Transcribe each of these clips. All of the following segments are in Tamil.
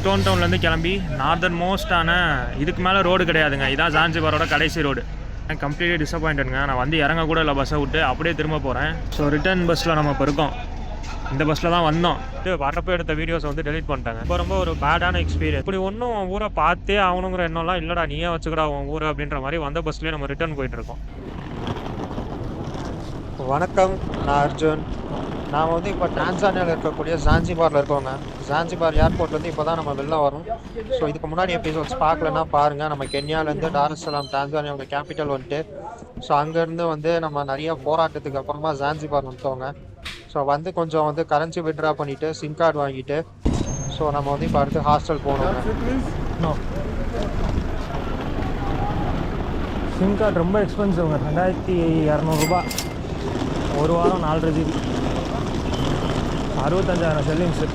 ஸ்டோன் டவுன்லேருந்து கிளம்பி நார்தன் மோஸ்டான இதுக்கு மேலே ரோடு கிடையாதுங்க. இதான் ஜான்சிபாரோட கடைசி ரோடு. கம்ப்ளீட்லி டிசப்பாயின்ட்டுங்க. நான் வந்து இறங்க கூட இல்லை, பஸ்ஸை விட்டு அப்படியே திரும்ப போகிறேன். ஸோ ரிட்டர்ன் பஸ்ஸில் நம்ம இப்போ இருக்கோம். இந்த பஸ்ஸில் தான் வந்தோம். வரப்போ எடுத்த வீடியோஸ் வந்து டெலிட் பண்ணிட்டாங்க. இப்போ ரொம்ப ஒரு பேடான எக்ஸ்பீரியன்ஸ். இப்படி ஒன்றும் ஊரை பார்த்தே ஆகணுங்கிற எண்ணம்லாம் இல்லைடா, நீயே வச்சுக்கடா உன் ஊரை அப்படின்ற மாதிரி வந்த பஸ்லேயே நம்ம ரிட்டர்ன் போயிட்டுருக்கோம். வணக்கம், நான் அர்ஜுன். நாம் வந்து இப்போ டான்சானியாவில் இருக்கக்கூடிய ஜான்சிபாரில் இருக்கோங்க. ஜான்சிபார் ஏர்போர்ட்லேருந்து இப்போ தான் நம்ம வெளில வரோம். ஸோ இதுக்கு முன்னாடி எபிசோட்ஸ் பார்க்கலன்னா பாருங்கள். நம்ம கென்யாவிலேருந்து டாரஸ்ஸலாம் டான்சானியாவோட கேபிட்டல் வந்துட்டு, ஸோ அங்கேருந்து வந்து நம்ம நிறைய போராட்டத்துக்கு அப்புறமா ஜான்சிபார் வந்துட்டோங்க. ஸோ வந்து கொஞ்சம் வந்து கரன்சி விட்ரா பண்ணிவிட்டு சிம் கார்டு வாங்கிட்டு, ஸோ நம்ம வந்து இப்போ அடுத்து ஹாஸ்டல் போகணுங்க. சிம் கார்டு ரொம்ப எக்ஸ்பென்சிவ்ங்க, 2200 ஒரு வாரம் 4 GB, 65,000 செல்லிங்ஸு.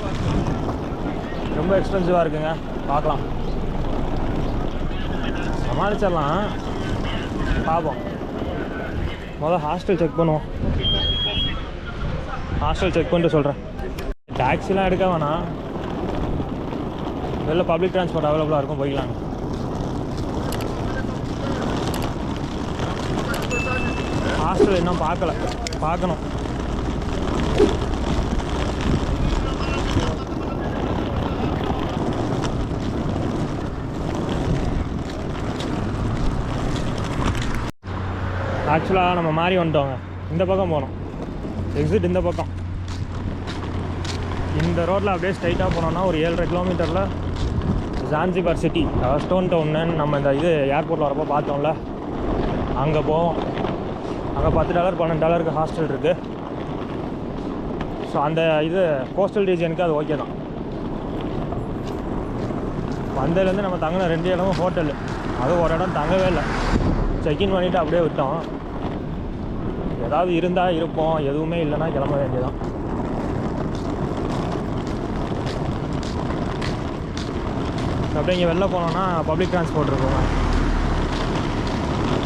ரொம்ப எக்ஸ்பென்சிவாக இருக்குங்க. பார்க்கலாம், சமாளிச்சிடலாம், பார்ப்போம். முதல்ல ஹாஸ்டல் செக் பண்ணுவோம். ஹாஸ்டல் செக் பண்ணிட்டு சொல்கிறேன். டாக்ஸிலாம் எடுக்க வேணாம், வெளில பப்ளிக் ட்ரான்ஸ்போர்ட் அவைலபிளாக இருக்கும், போய்க்கலாங்க. ஹாஸ்டல் இன்னும் பார்க்கணும். ஆக்சுவலாக நம்ம மாறி வந்துட்டோங்க. இந்த பக்கம் போகணும், எக்ஸிட் இந்த பக்கம். இந்த ரோட்டில் அப்படியே ஸ்ட்ரைட்டாக போனோம்னா ஒரு 7.5 கிலோமீட்டரில் ஜான்சிபார் சிட்டி, அதாவது ஸ்டோன் டவுன்னு நம்ம இந்த இது ஏர்போர்ட்டில் வரப்போ பார்த்தோம்ல, அங்கே போவோம். அங்கே $10 $12 ஹாஸ்டல் இருக்குது. ஸோ அந்த இது கோஸ்டல் ரீஜனுக்கு அது ஓகே தான். வந்ததுலேருந்து நம்ம தங்கின 2 இடமும் ஹோட்டலு. அது ஒரு இடம் தங்கவே இல்லை, செக்இன் பண்ணிவிட்டு அப்படியே விட்டோம். ஏதாவது இருந்தால் இருப்போம், எதுவுமே இல்லைன்னா கிளம்ப வேண்டியதான். அப்படியே இங்கே வெளில போனோன்னா பப்ளிக் ட்ரான்ஸ்போர்ட் இருக்குங்க.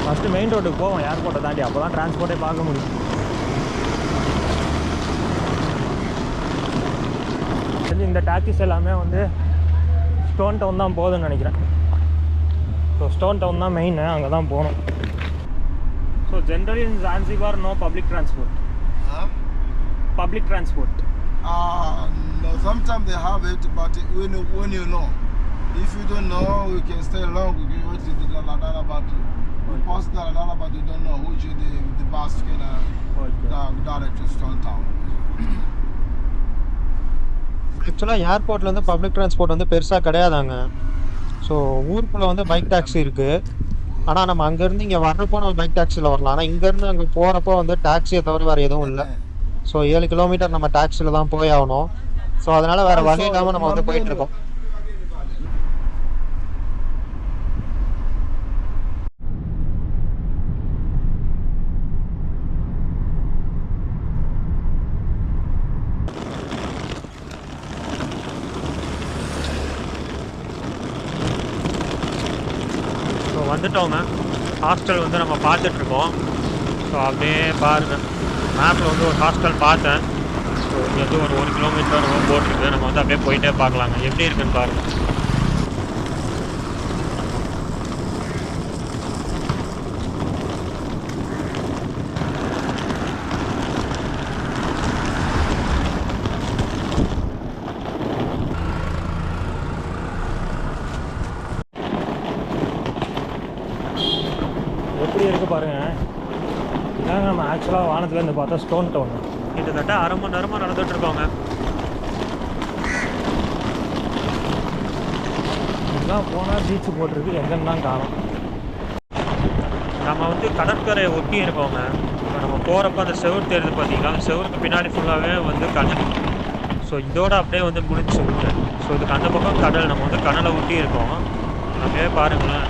ஃபஸ்ட்டு மெயின் ரோட்டுக்கு போவோம், ஏர்போர்ட்டை தாண்டி. அப்போ தான் ட்ரான்ஸ்போர்ட்டே பார்க்க முடியும். இந்த டாக்ஸிஸ் எல்லாமே வந்து ஸ்டோன் டவுன் தான் போகுதுன்னு நினைக்கிறேன். ஸோ ஸ்டோன் டவுன் தான் மெயின், அங்கே தான் போகணும். So generally in Zanzibar no public transport. Public transport? No, sometimes they have it, but when you know. If you don't know, we can stay long. We can wait to the Daladala, but we pass the Daladala, but you don't know which the bus can direct to Stone Town. ஆக்சுவலாக ஏர்போர்ட்டில் வந்து பப்ளிக் ட்ரான்ஸ்போர்ட் வந்து பெருசாக கிடையாதாங்க. ஸோ ஊருக்குள்ளே வந்து பைக் டாக்ஸி இருக்குது. ஆனால் நம்ம அங்கேருந்து இங்கே வர்றப்போ நம்ம பைக் டாக்ஸியில் வரலாம். ஆனால் இங்கேருந்து அங்கே போகிறப்போ வந்து டாக்ஸியை தவிர வேறு எதுவும் இல்லை. ஸோ 7 கிலோமீட்டர் நம்ம டாக்ஸியில் தான் போய் ஆகணும். ஸோ அதனால் வேறு வழி இல்லாமல் நம்ம வந்து போயிட்டுருக்கோம். ஸோ வந்துட்டோங்க. ஹாஸ்டல் வந்து நம்ம பார்த்துட்ருக்கோம். ஸோ அப்படியே பாருங்கள், மேப்பில் வந்து ஒரு ஹாஸ்டல் பார்த்தேன். ஸோ இங்கே வந்து ஒரு 1 கிலோமீட்டர் போட்டிருக்கு. நம்ம வந்து அப்படியே போயிட்டே பார்க்கலாங்க, எப்படி இருக்குன்னு பாருங்கள். எப்படி இருக்குது பாருங்கள். இதாங்க நம்ம ஆக்சுவலாக வானத்துலேருந்து பார்த்தா ஸ்டோன் டவுன். கிட்டத்தட்ட 1/2 மணி நேரமாக நடந்துகிட்ருக்கோங்க. இதெல்லாம் போனால் பீச்சு போட்டிருக்கு, எங்கன்னு தான் காணும். நம்ம வந்து கடற்கரையை ஒட்டி இருக்கோங்க. இப்போ நம்ம போகிறப்ப அந்த செவுறு தெரியுது பார்த்தீங்களா, அந்த செவுருக்கு பின்னாடி ஃபுல்லாகவே வந்து கடல். ஸோ இதோட அப்படியே வந்து முடிச்சு விட்டு, ஸோ இதுக்கு அந்த பக்கம் கடல், நம்ம வந்து கடலை ஒட்டி இருக்கோம். அப்படியே பாருங்களேன்.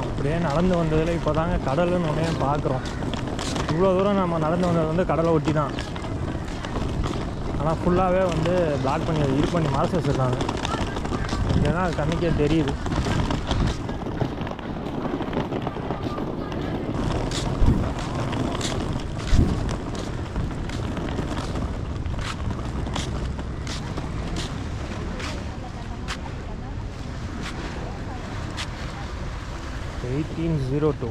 அப்படியே நடந்து வந்ததில் இப்போ தாங்க கடலுன்னு ஒன்றே பார்க்குறோம். இவ்வளோ தூரம் நம்ம நடந்து வந்தது வந்து கடலை ஒட்டி தான். ஆனால் ஃபுல்லாகவே வந்து பிளாக் பண்ணி இது பண்ணி மறைச்சி வச்சுருக்காங்க. இங்கே தான் அது கண்ணுக்கே தெரியுது. 1802.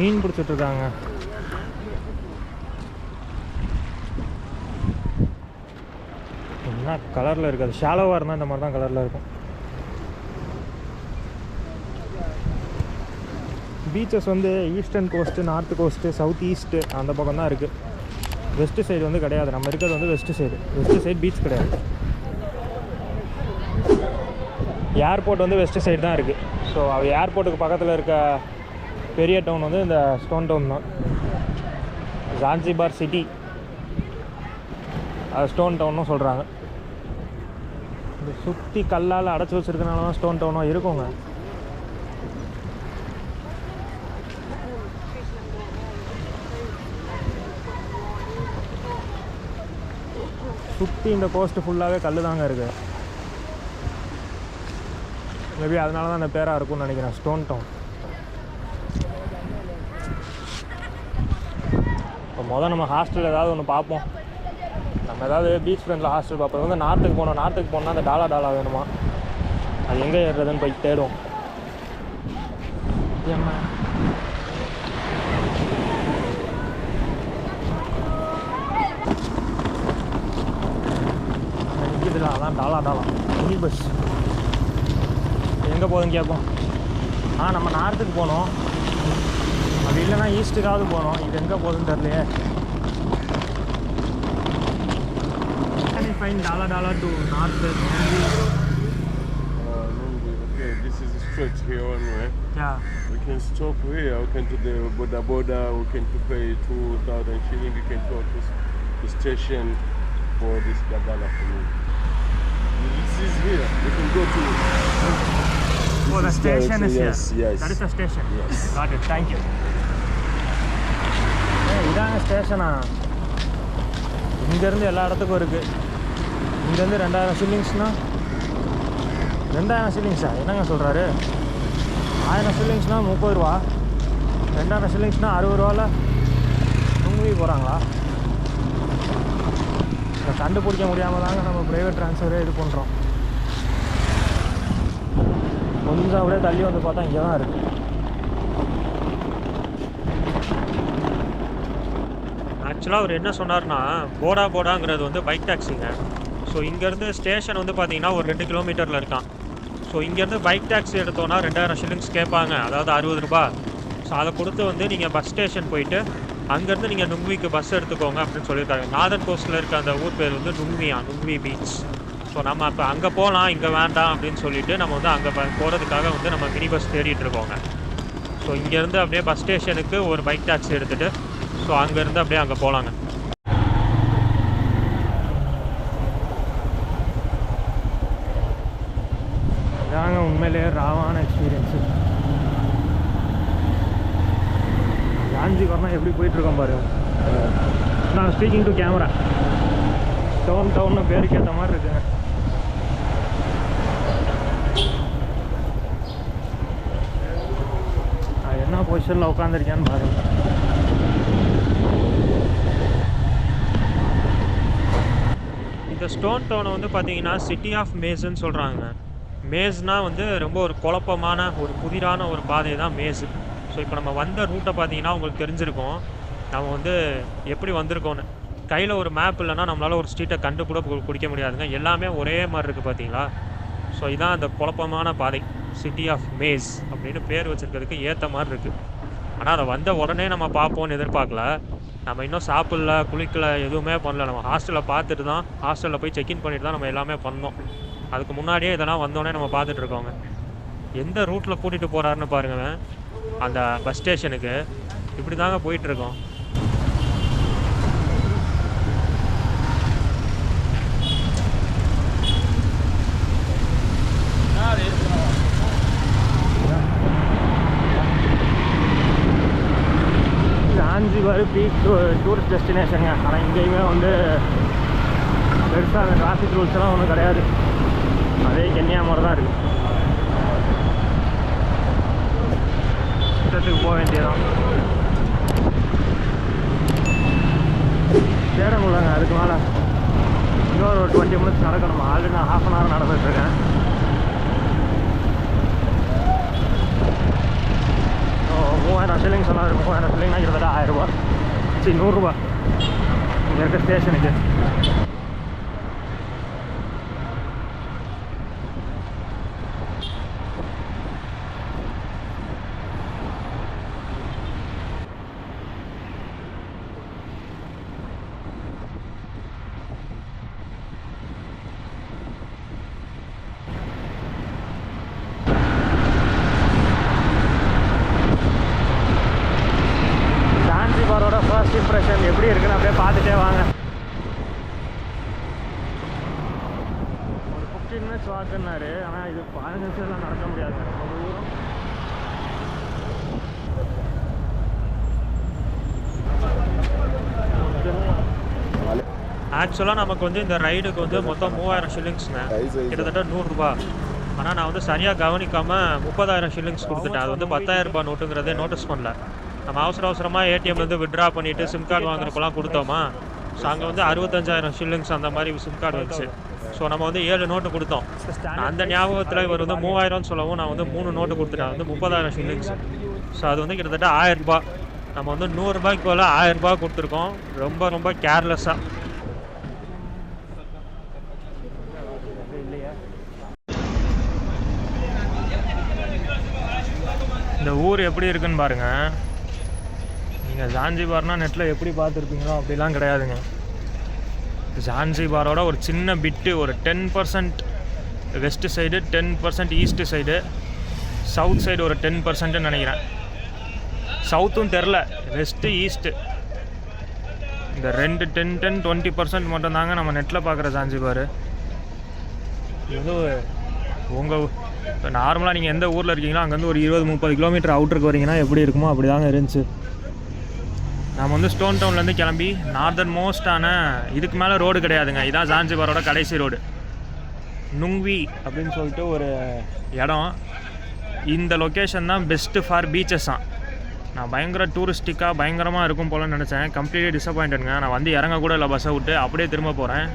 மீன் பிடிச்சிட்டு இருக்காங்க. என்ன கலரில் இருக்காது, ஷாலோவாக இருந்தால் இந்த மாதிரி தான் கலரில் இருக்கும். பீச்சஸ் வந்து eastern coast, north coast, south east அந்த பக்கம் தான் இருக்குது. வெஸ்ட்டு சைடு வந்து கிடையாது. நம்ம இருக்கிறது வந்து வெஸ்ட்டு சைடு பீச் கிடையாது. ஏர்போர்ட் வந்து வெஸ்ட்டு சைடு தான் இருக்குது. ஸோ ஏர்போர்ட்டுக்கு பக்கத்தில் இருக்க பெரிய டவுன் வந்து இந்த ஸ்டோன் டவுன் தான். ஜான்சிபார் சிட்டி அது ஸ்டோன் டவுன்னு சொல்கிறாங்க. இந்த சுற்றி கல்லால் அடைச்சி வச்சுருக்கனால தான் ஸ்டோன் டவுனாக இருக்குங்க. சுற்றி இந்த கோஸ்ட்டு ஃபுல்லாகவே கல் தாங்க இருக்குது. மேபி அதனால தான் அந்த பேராக இருக்கும்னு நினைக்கிறேன், ஸ்டோன் டவுன். இப்போ மொதல் நம்ம ஹாஸ்டல் ஏதாவது ஒன்று பார்ப்போம். நம்ம ஏதாவது பீச் ஃப்ரெண்டில் ஹாஸ்டல் பார்ப்போம். வந்து நார்த்துக்கு போனால் அந்த டாலா வேணுமா, அது எங்கே ஏறுறதுன்னு போய் தேடுவோம். ஏம்மா நிற்கிதுல, அதான் டாலா மினி பஸ். எங்கே போகுதுன்னு கேட்போம். நம்ம நார்த்துக்கு போகணும், அப்படி இல்லைன்னா ஈஸ்ட்டுக்காவது போகணும். இது எங்கே போகுதுன்னு தெரியலையே. Find Dala to north. Okay, this is straight here one way. Yeah. We can stop here. We can do the border. We can pay 2,000 shillings. We can go to the station for this Gagala for me. This is here. We can go to. Oh, the station is here. Yes. That is the station. Yes. Got it. Thank you. இதாங்க ஸ்டேஷனா? இங்கேருந்து எல்லா இடத்துக்கும் இருக்குது. இங்கேருந்து 2000 ஷில்லிங்ஸ்னா 2000 ஷில்லிங்ஸா? என்னங்க சொல்கிறாரு? 1000 ஷில்லிங்ஸ்னா 30 ரூபா, 2000 ஷில்லிங்ஸ்னா 60 ரூபாவில் நுங்குவி போகிறாங்களா? இதை கண்டுபிடிக்க முடியாமல் தாங்க நம்ம ப்ரைவேட் ட்ரான்ஸ்ஃபரே இது பண்ணுறோம். கொஞ்சம் அப்படியே தள்ளி வந்து பார்த்தா இங்கே தான் இருக்குது. ஆக்சுவலாக அவர் என்ன சொன்னார்னா, போடாங்கிறது வந்து பைக் டாக்ஸிங்க. ஸோ இங்கேருந்து ஸ்டேஷன் வந்து பார்த்தீங்கன்னா ஒரு 2 கிலோமீட்டரில் இருக்கான். ஸோ இங்கேருந்து பைக் டாக்ஸி எடுத்தோன்னா 2000 ஷில்லிங்ஸ் கேட்பாங்க, அதாவது 60 ரூபா. ஸோ அதை கொடுத்து வந்து நீங்கள் பஸ் ஸ்டேஷன் போயிட்டு அங்கேருந்து நீங்கள் நுங்குவிக்கு பஸ் எடுத்துக்கோங்க அப்படின்னு சொல்லியிருக்காங்க. நார்தன் கோஸ்ட்டில் இருக்க அந்த ஊர் பேர் வந்து நுங்குவி பீச். ஸோ நம்ம இப்போ அங்கே போகலாம், இங்கே வேண்டாம் அப்படின்னு சொல்லிட்டு நம்ம வந்து அங்கே போகிறதுக்காக வந்து நம்ம மினி பஸ் தேடிட்டு இருக்கோங்க. ஸோ இங்கேருந்து அப்படியே பஸ் ஸ்டேஷனுக்கு ஒரு பைக் டாக்ஸி எடுத்துகிட்டு ஸோ அங்கேருந்து அப்படியே அங்கே போகலாங்க. இதாங்க உண்மையிலே ராவான எக்ஸ்பீரியன்ஸு. ஜான்சிபார்னா எப்படி போயிட்டுருக்கோம் பாரு. நான் ஸ்பீக்கிங் டு கேமரா. ஸ்டோன் டவுன்னு பேருக்கு ஏற்ற மாதிரி இருக்குங்க. நான் என்ன பொசிஷனில் உட்காந்துருக்கேன்னு பாருங்க. இந்த ஸ்டோன் டவுனை வந்து பார்த்தீங்கன்னா சிட்டி ஆஃப் மேஸ்ன்னு சொல்கிறாங்க. மேஸ்னால் வந்து ரொம்ப ஒரு குழப்பமான ஒரு புதிரான ஒரு பாதை தான் மேஸு. ஸோ இப்போ நம்ம வந்த ரூட்டை பார்த்தீங்கன்னா உங்களுக்கு தெரிஞ்சிருக்கும் நம்ம வந்து எப்படி வந்திருக்கோன்னு. கையில் ஒரு மேப் இல்லைன்னா நம்மளால் ஒரு ஸ்ட்ரீட்டை கண்டு கூட பிடிக்க முடியாதுங்க. எல்லாமே ஒரே மாதிரி இருக்குது பார்த்தீங்களா. ஸோ இதான் அந்த குழப்பமான பாதை, சிட்டி ஆஃப் மேஸ் அப்படின்னு பேர் வச்சுருக்கிறதுக்கு ஏற்ற மாதிரி இருக்குது. ஆனால் அதை வந்த உடனே நம்ம பார்ப்போம்னு எதிர்பார்க்கல. நம்ம இன்னும் சாப்பிடல, குளிக்கல, எதுவுமே பண்ணல. நம்ம ஹாஸ்டலில் பார்த்துட்டு தான், ஹாஸ்டலில் போய் செக்இன் பண்ணிட்டு தான் நம்ம எல்லாமே பண்ணோம். அதுக்கு முன்னாடியே இதெல்லாம் வந்தோடனே நம்ம பார்த்துட்டு இருக்கோங்க. எந்த ரூட்டில் கூட்டிகிட்டு போகிறாருன்னு பாருங்க. அந்த பஸ் ஸ்டேஷனுக்கு இப்படி தாங்க போயிட்டுருக்கோம். ஜான்சிபார் பீச் டூரிஸ்ட் டெஸ்டினேஷனுங்க. ஆனால் இங்கேயுமே வந்து பெருசாக அந்த டிராஃபிக் ரூல்ஸ் எல்லாம் ஒன்றும் கிடையாது. அதே கென்யா மாதிரி தான் இருக்குது. இடத்துக்கு போக வேண்டியதான். தேட முடியலங்க, அதுக்கு மேலே இன்னொரு ஒரு 20 minutes நடக்கணுமா. ஆல்ரெடி நான் ½ an hour நடந்துட்டுருக்கேன். ஸோ 3000 shilling சொன்னார். 3000 shillingனா கிட்டத்தட்ட 1000 ரூபா. சரி 100 ரூபா இங்கே இருக்க ஸ்டேஷனுக்கு. ஜான்சிபாரோட ஃபர்ஸ்ட் இம்ப்ரெஷன் எப்படி இருக்குன்னு அப்படியே பார்த்துட்டே வாங்க. ஒரு 15 minutes வாக்குன்னாரு. ஆனால் இது 15 நிமிஷம்லாம் நடக்க முடியாது, ரொம்ப தூரம். ஆக்சுவலாக நமக்கு வந்து இந்த ரைடுக்கு வந்து மொத்தம் 3000 shillingsங்க, கிட்டத்தட்ட 100 ரூபா. ஆனால் நான் வந்து சரியாக கவனிக்காமல் 30,000 shillings கொடுத்துட்டேன். அது வந்து 10,000 ரூபாய் நோட்டுங்கிறதே நோட்டீஸ் பண்ணல. நம்ம அவசரமாக ஏடிஎம்லேருந்து விட்ரா பண்ணிவிட்டு சிம் கார்டு வாங்குறப்பெல்லாம் கொடுத்தோமா, ஸோ அங்கே வந்து 65,000 shillings அந்த மாதிரி சிம் கார்டு வந்துச்சு. ஸோ நம்ம வந்து 7 நோட்டு கொடுத்தோம். அந்த ஞாபகத்தில் இவர் வந்து 3000 சொல்லவும் நான் வந்து 3 நோட்டு கொடுத்துட்டேன், வந்து 30,000 shillings. ஸோ அது வந்து கிட்டத்தட்ட 1000 ரூபாய். நம்ம வந்து 100 ரூபாய்க்கு போல 1000 ரூபாய் கொடுத்துருக்கோம், ரொம்ப ரொம்ப கேர்லெஸ்ஸாக. இந்த ஊர் எப்படி இருக்குன்னு பாருங்கள். நீங்கள் ஜான்சிபார்னா நெட்டில் எப்படி பார்த்துருப்பீங்களோ அப்படிலாம் கிடையாதுங்க. ஜான்சிபாரோட ஒரு சின்ன பிட்டு, ஒரு 10% west side, 10% east side, south side ஒரு 10%ன்னு நினைக்கிறேன். சவுத்தும் தெரில, வெஸ்ட்டு ஈஸ்ட்டு இந்த 10-20% மட்டும்தாங்க நம்ம நெட்டில் பார்க்குற ஜான்சிபார். இது உங்கள் இப்போ நார்மலாக நீங்கள் எந்த ஊரில் இருக்கீங்களோ அங்கேருந்து ஒரு 20-30 கிலோமீட்டர் அவுட்டருக்கு வரீங்கன்னா எப்படி இருக்குமோ அப்படி தாங்க இருந்துச்சு. நம்ம வந்து ஸ்டோன் டவுன்லேருந்து கிளம்பி நார்தர்ன் மோஸ்டான இதுக்கு மேலே ரோடு கிடையாதுங்க. இதான் ஜான்சிபாரோட கடைசி ரோடு. நுங்வி அப்படின்னு சொல்லிட்டு ஒரு இடம். இந்த லொக்கேஷன் தான் பெஸ்ட்டு ஃபார் பீச்சஸ் தான். நான் பயங்கர டூரிஸ்டிக்காக பயங்கரமாக இருக்கும் போலன்னு நினச்சேன். கம்ப்ளீட்லி டிசப்பாயிண்டடுங்க. நான் வந்து இறங்க கூட இல்லை, பஸ்ஸை விட்டு அப்படியே திரும்ப போகிறேன்.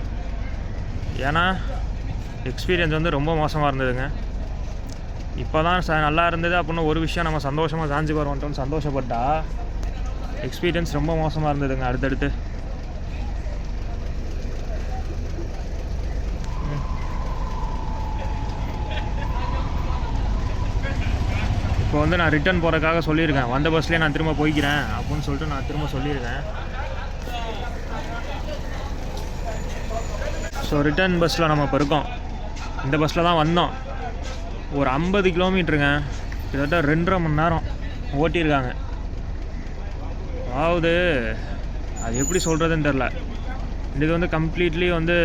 ஏன்னா எக்ஸ்பீரியன்ஸ் வந்து ரொம்ப மோசமாக இருந்ததுங்க. இப்போ தான் நல்லா இருந்தது அப்படின்னு ஒரு விஷயம் நம்ம சந்தோஷமாக ஜான்சிபார் வந்துட்டோம்னு சந்தோஷப்பட்டா எக்ஸ்பீரியன்ஸ் ரொம்ப மோசமாக இருந்ததுங்க அடுத்தடுத்து. இப்போ வந்து நான் ரிட்டர்ன் போகிறதுக்காக சொல்லியிருக்கேன், வந்த பஸ்லேயே நான் திரும்ப போய்க்கிறேன் அப்படின்னு சொல்லிட்டு நான் திரும்ப சொல்லியிருக்கேன். ஸோ ரிட்டர்ன் பஸ்ஸில் நம்ம இப்போ இருக்கோம். இந்த பஸ்ஸில் தான் வந்தோம். ஒரு 50 கிலோமீட்டருங்க, கிட்டத்தட்ட 2.5 மணி நேரம் ஓட்டியிருக்காங்க. அதாவது அது எப்படி சொல்கிறதுன்னு தெரில. இது வந்து கம்ப்ளீட்லி வந்து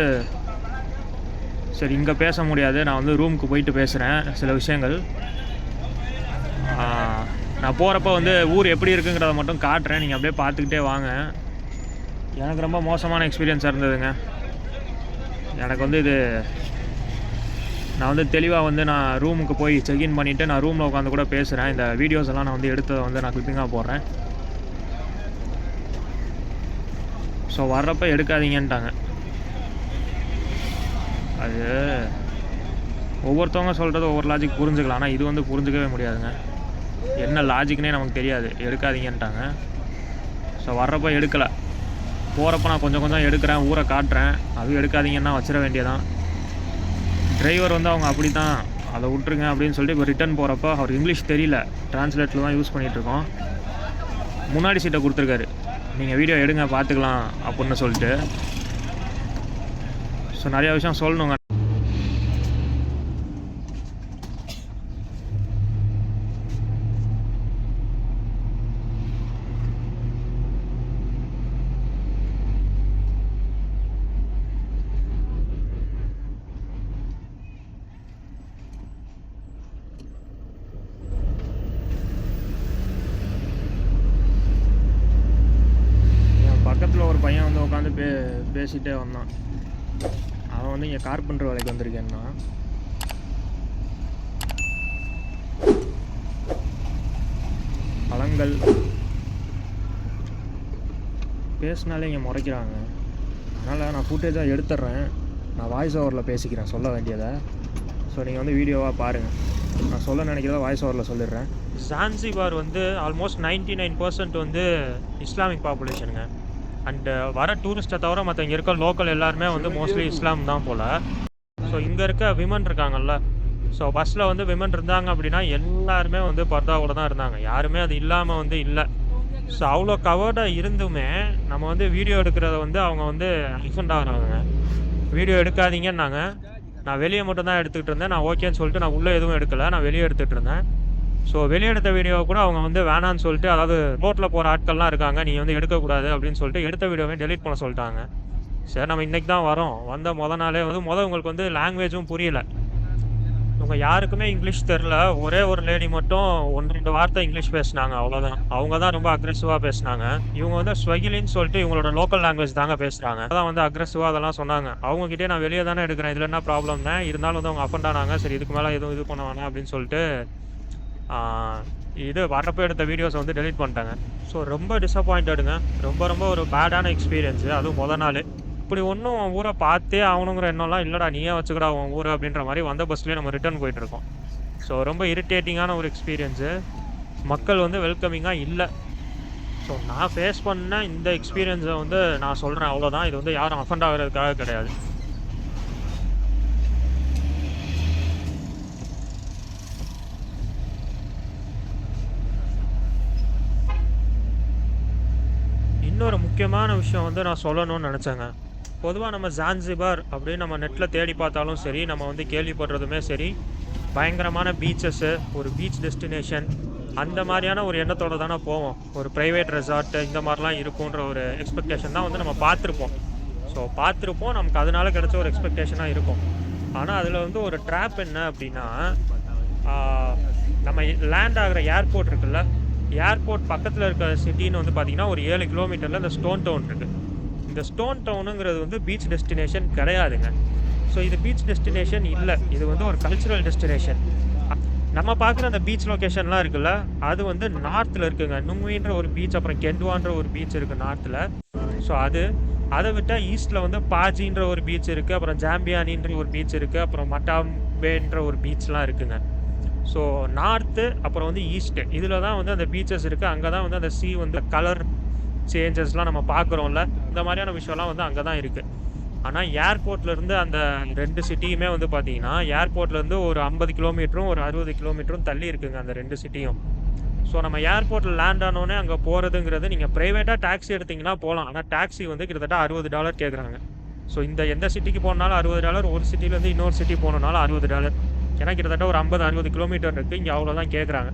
சரி இங்கே பேச முடியாது, நான் வந்து ரூமுக்கு போயிட்டு பேசுகிறேன் சில விஷயங்கள். நான் போகிறப்ப வந்து ஊர் எப்படி இருக்குங்கிறத மட்டும் காட்டுறேன், நீங்கள் அப்படியே பார்த்துக்கிட்டே வாங்க. எனக்கு ரொம்ப மோசமான எக்ஸ்பீரியன்ஸாக இருந்ததுங்க. எனக்கு வந்து இது நான் வந்து தெளிவாக வந்து நான் ரூமுக்கு போய் செக்இன் பண்ணிவிட்டு நான் ரூமில் உட்காந்து கூட பேசுகிறேன். இந்த வீடியோஸ் எல்லாம் நான் வந்து எடுத்ததை வந்து நான் கிளிப்பிங்காக போடுறேன். ஸோ வர்றப்போ எடுக்காதீங்கன்ட்டாங்க. அது ஒவ்வொருத்தவங்க சொல்கிறது ஒவ்வொரு லாஜிக் புரிஞ்சுக்கலாம், ஆனால் இது வந்து புரிஞ்சிக்கவே முடியாதுங்க. என்ன லாஜிக்னே நமக்கு தெரியாது, எடுக்காதீங்கன்ட்டாங்க. ஸோ வர்றப்போ எடுக்கலை, போகிறப்ப நான் கொஞ்சம் கொஞ்சம் எடுக்கிறேன், ஊரை காட்டுறேன். அதுவும் எடுக்காதீங்கன்னா வச்சிட வேண்டியதான். டிரைவர் வந்து அவங்க அப்படி தான், அதை விட்ருங்க அப்படின்னு சொல்லிட்டு இப்போ ரிட்டர்ன் போகிறப்போ அவர் இங்கிலீஷ் தெரியல, டிரான்ஸ்லேட்டில் தான் யூஸ் பண்ணிகிட்ருக்கோம். முன்னாடி சீட்டை கொடுத்துருக்காரு, நீங்கள் வீடியோ எடுங்க பார்த்துக்கலாம் அப்படின்னு சொல்லிட்டு. ஸோ நிறையா விஷயம் சொல்லணுங்க. பக்கத்தில் ஒரு பையன் வந்து உட்காந்து பேசிகிட்டே வந்தான். அவன் வந்து இங்கே கார்பெண்டர் வேலைக்கு வந்திருக்கேன்னா ஆண்கள் பேசினாலே இங்கே முறைக்கிறாங்க. அதனால் நான் ஃபுட்டேஜாக எடுத்துட்றேன். நான் வாய்ஸ் ஓவரில் பேசிக்கிறேன் சொல்ல வேண்டியதை. ஸோ நீங்கள் வந்து வீடியோவாக பாருங்கள். நான் சொல்ல நினைக்கிறத வாய்ஸ் ஓவரில் சொல்லிடுறேன். ஜான்சிபார் வந்து ஆல்மோஸ்ட் 99% வந்து இஸ்லாமிக் பாப்புலேஷனுங்க. அண்டு வர டூரிஸ்ட்டை தவிர மற்ற இங்கே இருக்க லோக்கல் எல்லாருமே வந்து மோஸ்ட்லி இஸ்லாம் தான் போல். ஸோ இங்கே இருக்க விமன் இருக்காங்கல்ல, ஸோ பஸ்ஸில் வந்து விமன் இருந்தாங்க அப்படின்னா எல்லாருமே வந்து பர்தாவோட தான் இருந்தாங்க. யாருமே அது இல்லாமல் வந்து இல்லை. ஸோ அவ்வளோ கவர்டாக இருந்துமே நம்ம வந்து வீடியோ எடுக்கிறத வந்து அவங்க வந்து அஃபெண்ட் ஆகிறாங்க. வீடியோ எடுக்காதீங்கன்னாங்க. நான் வெளியே மட்டும் தான் எடுத்துக்கிட்டு இருந்தேன். நான் ஓகேன்னு சொல்லிட்டு நான் உள்ளே எதுவும் எடுக்கலை, நான் வெளியே எடுத்துகிட்டு இருந்தேன். ஸோ வெளியே எடுத்த வீடியோவை கூட அவங்க வந்து வேணான்னு சொல்லிட்டு, அதாவது ரோட்டில் போகிற ஆட்கள்லாம் இருக்காங்க, நீ வந்து எடுக்கக்கூடாது அப்படின்னு சொல்லிட்டு எடுத்த வீடியோவே டெலீட் பண்ண சொல்லிட்டாங்க. சரி, நம்ம இன்றைக்கி தான் வரோம். வந்த நாளே வந்து உங்களுக்கு வந்து லாங்குவேஜும் புரியலை. இவங்க யாருக்குமே இங்கிலீஷ் தெரில. ஒரே ஒரு லேடி மட்டும் 1-2 வார்த்தை இங்கிலீஷ் பேசினாங்க, அவ்வளோதான். அவங்க தான் ரொம்ப அக்ரெசிவாக பேசினாங்க. இவங்க வந்து ஸ்வகிலின்னு சொல்லிட்டு இவங்களோட லோக்கல் லாங்குவேஜ் தாங்க பேசுகிறாங்க. அதான் வந்து அக்ரெசிவாக அதெல்லாம் சொன்னாங்க. அவங்ககிட்டே நான் வெளியே தானே எடுக்கிறேன், இதில் என்ன ப்ராப்ளம் தான் இருந்தாலும் வந்து அவங்க அஃபெண்ட் ஆனாங்க. சரி, இதுக்கு மேலே எதுவும் இது பண்ண வேணாம் அப்படின்னு சொல்லிட்டு இது வரப்போ எடுத்த வீடியோஸை வந்து டெலீட் பண்ணிட்டாங்க. ஸோ ரொம்ப டிசப்பாயிண்டடுங்க. ரொம்ப ஒரு பேடான எக்ஸ்பீரியன்ஸு. அதுவும் நாள் இப்படி ஒன்றும் உன் ஊரை பார்த்தே ஆகணுங்கிற எண்ணம்லாம் இல்லைடா, நீயே வச்சுக்கடா உன் ஊர் அப்படின்ற மாதிரி வந்த பஸ்லேயே நம்ம ரிட்டர்ன் போயிட்டுருக்கோம். ஸோ ரொம்ப இரிட்டேட்டிங்கான ஒரு எக்ஸ்பீரியன்ஸு. மக்கள் வந்து வெல்கமிங்காக இல்லை. ஸோ நான் ஃபேஸ் பண்ண இந்த எக்ஸ்பீரியன்ஸை வந்து நான் சொல்கிறேன், அவ்வளோதான். இது வந்து யாரும் அஃபெண்ட் ஆகிறதுக்காக கிடையாது. இன்னொரு முக்கியமான விஷயம் வந்து நான் சொல்லணும்னு நினச்சேங்க. பொதுவாக நம்ம ஜான்சிபார் அப்படின்னு நம்ம நெட்டில் தேடி பார்த்தாலும் சரி, நம்ம வந்து கேள்விப்படுறதுமே சரி, பயங்கரமான பீச்சஸ்ஸு, ஒரு பீச் டெஸ்டினேஷன், அந்த மாதிரியான ஒரு எண்ணத்தோடு தானே போவோம். ஒரு ப்ரைவேட் ரெசார்ட்டு இந்த மாதிரிலாம் இருக்குன்ற ஒரு எக்ஸ்பெக்டேஷன் தான் வந்து நம்ம பார்த்துருப்போம். ஸோ பார்த்துருப்போம், நமக்கு அதனால கிடைச்ச ஒரு எக்ஸ்பெக்டேஷனாக இருக்கும். ஆனால் அதில் வந்து ஒரு ட்ராப் என்ன அப்படின்னா, நம்ம லேண்ட் ஆகிற ஏர்போர்ட் இருக்குல்ல, ஏர்போர்ட் பக்கத்தில் இருக்க சிட்டின்னு வந்து பார்த்திங்கன்னா ஒரு 7 கிலோமீட்டரில் இந்த ஸ்டோன் டவுன் இருக்குது. இந்த ஸ்டோன் டவுனுங்கிறது வந்து பீச் டெஸ்டினேஷன் கிடையாதுங்க. ஸோ இது பீச் டெஸ்டினேஷன் இல்லை, இது வந்து ஒரு கல்ச்சுரல் டெஸ்டினேஷன். நம்ம பார்க்குற அந்த பீச் லொக்கேஷன்லாம் இருக்குல்ல, அது வந்து நார்த்தில் இருக்குங்க. நுங்குன்ற ஒரு பீச், அப்புறம் கெண்டுவான்ற ஒரு பீச் இருக்குது நார்த்தில். ஸோ அதை விட்டால் ஈஸ்ட்டில் வந்து பாஜின்ற ஒரு பீச் இருக்குது, அப்புறம் ஜாம்பியானின்ற ஒரு பீச் இருக்குது, அப்புறம் மட்டாம்பேன்ற ஒரு பீச்லாம் இருக்குங்க. ஸோ நார்த்து அப்புறம் வந்து ஈஸ்ட்டு, இதில் தான் வந்து அந்த பீச்சஸ் இருக்குது. அங்கே தான் வந்து அந்த சீ வந்து கலர் சேஞ்சஸ்லாம் நம்ம பார்க்குறோம்ல, இந்த மாதிரியான விஷயம்லாம் வந்து அங்கே தான் இருக்குது. ஆனால் ஏர்போர்ட்லேருந்து அந்த 2 சிட்டியுமே வந்து பார்த்தீங்கன்னா, ஏர்போர்ட்லேருந்து ஒரு 50 கிலோமீட்டரும் ஒரு 60 கிலோமீட்டரும் தள்ளி இருக்குங்க அந்த 2 சிட்டியும். ஸோ நம்ம ஏர்போர்ட்டில் லேண்ட் ஆனோடனே அங்கே போகிறதுங்கிறது, நீங்கள் ப்ரைவேட்டாக டாக்ஸி எடுத்திங்கன்னா போகலாம். ஆனால் டாக்ஸி வந்து கிட்டத்தட்ட $60 கேட்குறாங்க. ஸோ எந்த சிட்டிக்கு போனாலும் $60, ஒரு சிட்டிலேருந்து இன்னொரு சிட்டி போனனாலும் $60. ஏன்னா கிட்டத்தட்ட ஒரு 50-60 கிலோமீட்டர் இருக்குது, இங்கே அவ்வளோதான் கேட்குறாங்க.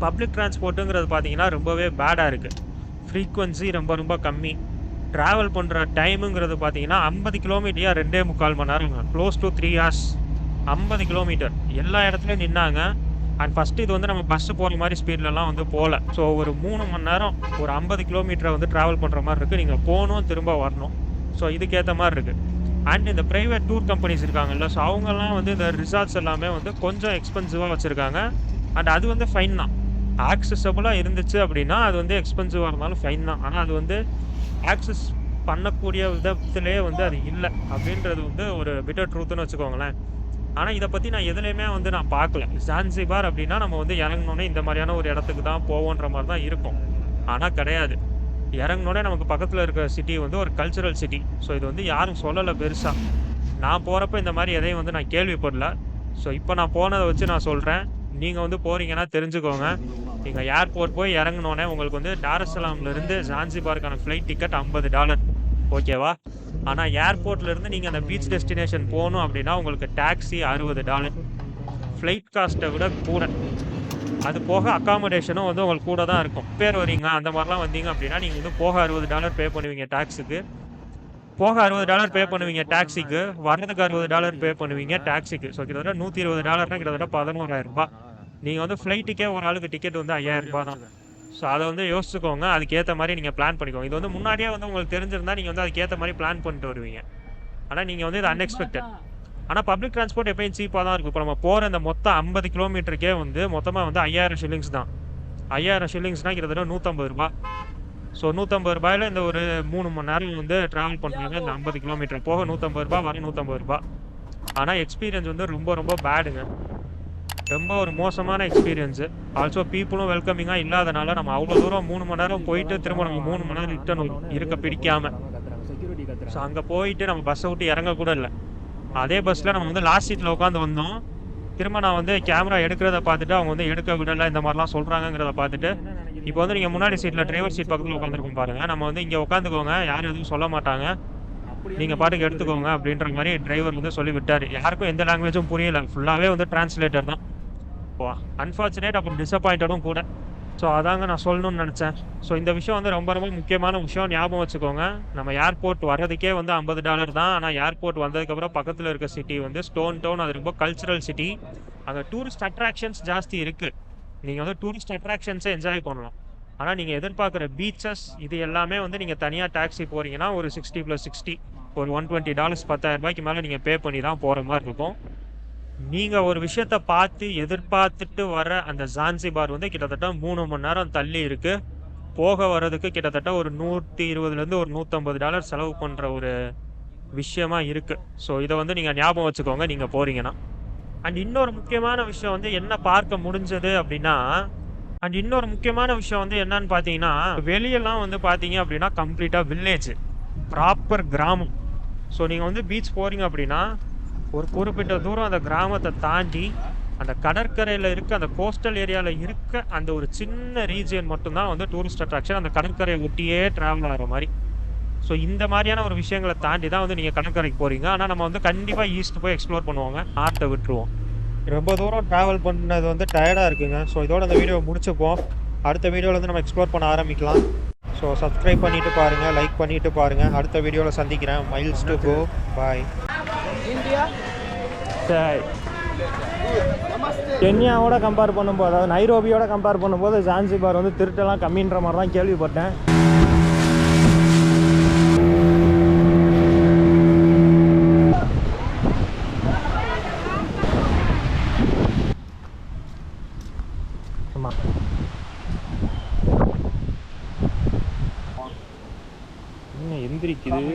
பப்ளிக் டிரான்ஸ்போர்ட்டுங்கிறது பார்த்தீங்கன்னா ரொம்பவே பேடாக இருக்குது. ஃப்ரீக்வன்சி ரொம்ப கம்மி. ட்ராவல் பண்ணுற டைமுங்கிறது பார்த்தீங்கன்னா 50 கிலோமீட்டர் 2.25 மணி நேரங்க, க்ளோஸ் டு 3 hours. 50 கிலோமீட்டர் எல்லா இடத்துலையும் நின்னாங்க. அண்ட் ஃபஸ்ட்டு இது வந்து நம்ம பஸ்ஸு போகிற மாதிரி ஸ்பீட்லலாம் வந்து போகல. ஸோ ஒரு 3 மணி நேரம் ஒரு 50 கிலோமீட்டரை வந்து ட்ராவல் பண்ணுற மாதிரி இருக்குது. நீங்கள் போகணும், திரும்ப வரணும். ஸோ இதுக்கேற்ற மாதிரி இருக்குது. அண்ட் இந்த ப்ரைவேட் டூர் கம்பெனிஸ் இருக்காங்கல்ல, ஸோ அவங்கெல்லாம் வந்து இந்த ரிசார்ட்ஸ் எல்லாமே வந்து கொஞ்சம் எக்ஸ்பென்சிவாக வச்சுருக்காங்க. அண்ட் அது வந்து ஃபைன் தான். ஆக்சஸபிளாக இருந்துச்சு அப்படின்னா அது வந்து எக்ஸ்பென்சிவாக இருந்தாலும் ஃபைன் தான். ஆனால் அது வந்து ஆக்சஸ் பண்ணக்கூடிய விதத்திலே வந்து அது இல்லை அப்படின்றது வந்து ஒரு பிட்டர் ட்ரூத்துன்னு வச்சுக்கோங்களேன். ஆனால் இதை பற்றி நான் எதுலேயுமே வந்து நான் பார்க்கல. ஜான்சிபார் அப்படின்னா நம்ம வந்து இறங்கினோன்னே இந்த மாதிரியான ஒரு இடத்துக்கு தான் போவோன்ற மாதிரி தான் இருக்கும். ஆனால் கிடையாது. இறங்கினோடனே நமக்கு பக்கத்தில் இருக்கிற சிட்டி வந்து ஒரு கல்ச்சுரல் சிட்டி. ஸோ இது வந்து யாரும் சொல்லலை பெருசாக. நான் போகிறப்ப இந்த மாதிரி எதையும் வந்து நான் கேள்விப்படல. ஸோ இப்போ நான் போனதை வச்சு நான் சொல்கிறேன். நீங்கள் வந்து போகிறீங்கன்னா தெரிஞ்சுக்கோங்க. நீங்கள் ஏர்போர்ட் போய் இறங்கினோடனே உங்களுக்கு வந்து டாரசலாம்லேருந்து ஜான்சிபாருக்கான ஃப்ளைட் டிக்கெட் $50, ஓகேவா? ஆனால் ஏர்போர்ட்லேருந்து நீங்கள் அந்த பீச் டெஸ்டினேஷன் போகணும் அப்படின்னா உங்களுக்கு டாக்ஸி $60. ஃப்ளைட் காஸ்ட்டை விட கூட. அது போக அக்காமடேஷனும் வந்து உங்களுக்கு கூட தான் இருக்கும். பேர் வரீங்க அந்த மாதிரிலாம் வந்தீங்க அப்படின்னா நீங்கள் வந்து போக $60 பே பண்ணுவீங்க டாக்ஸுக்கு. போக $60 பே பண்ணுவீங்க டாக்ஸிக்கு, வர்றதுக்கு $60 பே பண்ணுவீங்க டாக்ஸிக்கு. ஸோ கிட்டத்தட்ட $120 கிட்டத்தட்ட $11,000. நீங்கள் வந்து ஃப்ளைட்டுக்கே ஒரு ஆளுக்கு டிக்கெட் வந்து $5,000 தான். ஸோ அதை வந்து யோசிச்சுக்கோங்க. அதுக்கேற்ற மாதிரி நீங்கள் பிளான் பண்ணிக்கோங்க. இது வந்து முன்னாடியே வந்து உங்களுக்கு தெரிஞ்சிருந்தா நீங்கள் வந்து அதுக்கேற்ற மாதிரி பிளான் பண்ணிட்டு வருவீங்க. ஆனால் நீங்கள் வந்து இது அன்எக்ஸ்பெக்டட். ஆனால் பப்ளிக் டிரான்ஸ்போர்ட் எப்பயும் சீப்பாக தான் இருக்கும். இப்போ நம்ம போகிற இந்த மொத்தம் 50 கிலோமீட்டருக்கே வந்து மொத்தமாக வந்து 5,000 ஷில்லிங்ஸ் தான். 5000 ஷில்லிங்ஸ்னால் கிட்டத்தட்ட 150 ரூபா. ஸோ 150 ரூபாயில் இந்த ஒரு 3 மணி நேரம் வந்து ட்ராவல் பண்ணுறாங்க. இந்த 50 கிலோமீட்டர் போக 150 ரூபா, வர 150 ரூபா. ஆனால் எக்ஸ்பீரியன்ஸ் வந்து ரொம்ப ரொம்ப பேடுங்க, ரொம்ப ஒரு மோசமான எக்ஸ்பீரியன்ஸு. ஆல்சோ பீப்புளும் வெல்கமிங்காக இல்லாதனால நம்ம அவ்வளோ தூரம் 3 மணி நேரம் போயிட்டு திரும்ப நம்ம 3 மணி நேரம் ரிட்டர்ன் இருக்க பிடிக்காம. ஸோ அங்கே போயிட்டு நம்ம பஸ்ஸை விட்டு இறங்க கூட இல்லை. அதே பஸ்ஸில் நம்ம வந்து லாஸ்ட் சீட்டில் உட்காந்து வந்தோம். திரும்ப நான் வந்து கேமரா எடுக்கிறத பார்த்துட்டு அவங்க வந்து எடுக்க விடலை, இந்த மாதிரிலாம் சொல்கிறாங்கிறத பார்த்துட்டு இப்போ வந்து நீங்கள் முன்னாடி சீட்டில் டிரைவர் சீட் பக்கத்தில் உட்காந்துருக்கோம் பாருங்கள். நம்ம வந்து இங்கே உட்காந்துக்கோங்க, யாரும் எதுவும் சொல்ல மாட்டாங்க, நீங்கள் பாட்டுக்கு எடுத்துக்கோங்க அப்படின்ற மாதிரி டிரைவர் வந்து சொல்லி விட்டார். யாருக்கும் எந்த லாங்குவேஜும் புரியலை, ஃபுல்லாகவே வந்து டிரான்ஸ்லேட்டர் தான். அன்ஃபார்ச்சுனேட், அப்புறம் டிசப்பாயிண்டடும் கூட. ஸோ அதாங்க நான் சொல்லணும்னு நினச்சேன். ஸோ இந்த விஷயம் வந்து ரொம்ப ரொம்ப முக்கியமான விஷயம், ஞாபகம் வச்சுக்கோங்க. நம்ம ஏர்போர்ட் வர்றதுக்கே வந்து $50 தான். ஆனால் ஏர்போர்ட் வந்ததுக்கப்புறம் பக்கத்தில் இருக்க சிட்டி வந்து ஸ்டோன் டவுன், அது ரொம்ப கல்ச்சுரல் சிட்டி. அங்கே டூரிஸ்ட் அட்ராக்ஷன்ஸ் ஜாஸ்தி இருக்குது. நீங்கள் வந்து டூரிஸ்ட் அட்ராக்ஷன்ஸை என்ஜாய் பண்ணலாம். ஆனால் நீங்கள் எதிர்பார்க்குற பீச்சஸ் இது எல்லாமே வந்து நீங்கள் தனியாக டாக்ஸி போகிறீங்கன்னா ஒரு 60 + 60 ஒரு $120 10,000 ரூபாய்க்கு மேலே நீங்கள் பே பண்ணி தான் போகிற மாதிரி இருக்கும். நீங்கள் ஒரு விஷயத்தை பார்த்து எதிர்பார்த்துட்டு வர அந்த ஜான்சிபார் வந்து கிட்டத்தட்ட 3 மணி நேரம் தள்ளி இருக்குது. போக வர்றதுக்கு கிட்டத்தட்ட ஒரு $120 ஒரு $150 செலவு பண்ணுற ஒரு விஷயமா இருக்குது. ஸோ இதை வந்து நீங்கள் ஞாபகம் வச்சுக்கோங்க நீங்கள் போகிறீங்கன்னா. அண்ட் இன்னொரு முக்கியமான விஷயம் வந்து என்ன பார்க்க முடிஞ்சது அப்படின்னா, என்னன்னு பார்த்தீங்கன்னா, வெளியெல்லாம் வந்து பார்த்தீங்க அப்படின்னா கம்ப்ளீட்டாக வில்லேஜ், ப்ராப்பர் கிராமம். ஸோ நீங்கள் வந்து பீச் போகிறீங்க அப்படின்னா ஒரு குறிப்பிட்ட தூரம் அந்த கிராமத்தை தாண்டி அந்த கடற்கரையில் இருக்க அந்த கோஸ்டல் ஏரியாவில் இருக்க அந்த ஒரு சின்ன ரீஜியன் மட்டும்தான் வந்து டூரிஸ்ட் அட்ராக்ஷன், அந்த கடற்கரையை ஒட்டியே ட்ராவல் ஆகிற மாதிரி. ஸோ இந்த மாதிரியான ஒரு விஷயங்களை தாண்டி தான் வந்து நீங்கள் கடற்கரைக்கு போகிறீங்க. ஆனால் நம்ம வந்து கண்டிப்பாக ஈஸ்ட் போய் எக்ஸ்ப்ளோர் பண்ணுவாங்க, நார்த்தை விட்டுருவோம். ரொம்ப தூரம் ட்ராவல் பண்ணது வந்து டயர்டாக இருக்குங்க. ஸோ இதோட அந்த வீடியோவை முடிச்சுப்போம். அடுத்த வீடியோவில் வந்து நம்ம எக்ஸ்ப்ளோர் பண்ண ஆரம்பிக்கலாம். ஸோ சப்ஸ்கிரைப் பண்ணிவிட்டு பாருங்கள், லைக் பண்ணிவிட்டு பாருங்கள். அடுத்த வீடியோவில் சந்திக்கிறேன். மைல்ஸ் டு கோ, பாய். சரி, கென்யாவோட கம்பேர் பண்ணும்போது, அதாவது நைரோபியோட கம்பேர் பண்ணும்போது ஜான்சிபார் வந்து திருட்டெல்லாம் கம்மின்ற மாதிரி தான் கேள்விப்பட்டேன். ஆமாம், என்ன எந்திரிக்குது.